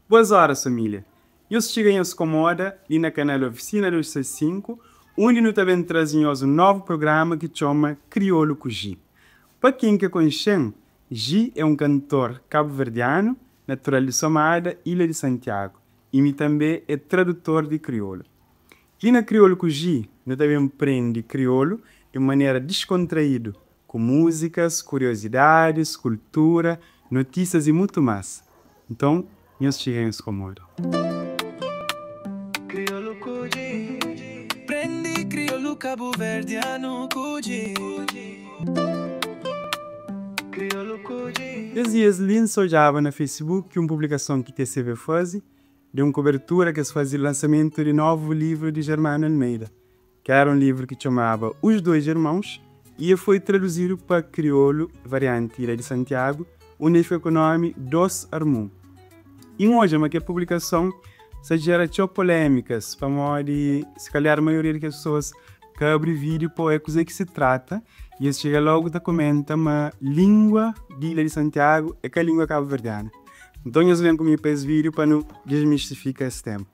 Boas horas, família. Eu cheguei aos Comoda e na canal Oficina dos 65, onde nós também trazemos um novo programa que chama Crioulo com Gi. Para quem que conhece, Gi é um cantor cabo-verdiano, natural de Somada, Ilha de Santiago, e também é tradutor de crioulo. E na Crioulo com Gi, nós também aprende crioulo de maneira descontraída, com músicas, curiosidades, cultura, notícias e muito mais. Então, nós chegamos Comoda. Crioulo Cuji, prendi crioulo cabo-verdiano Cuji. Crioulo Cuji. Esses dias, Lin sojava na Facebook uma publicação que TCV faz de uma cobertura que se fazia o lançamento de novo livro de Germano Almeida, que era um livro que chamava Os Dois Irmãos e foi traduzido para crioulo, variante Ilha de Santiago, onde foi com o nome Dos Armum. E hoje, mas que a publicação se gera polêmicas, para modo de, se calhar, a maioria das pessoas que abre vídeo para é coisa que se trata, e eles chega logo a comentar uma língua de Ilha de Santiago é que a língua cabo-verdiana. Então, eles vêm comigo para esse vídeo para não desmistificar esse tema.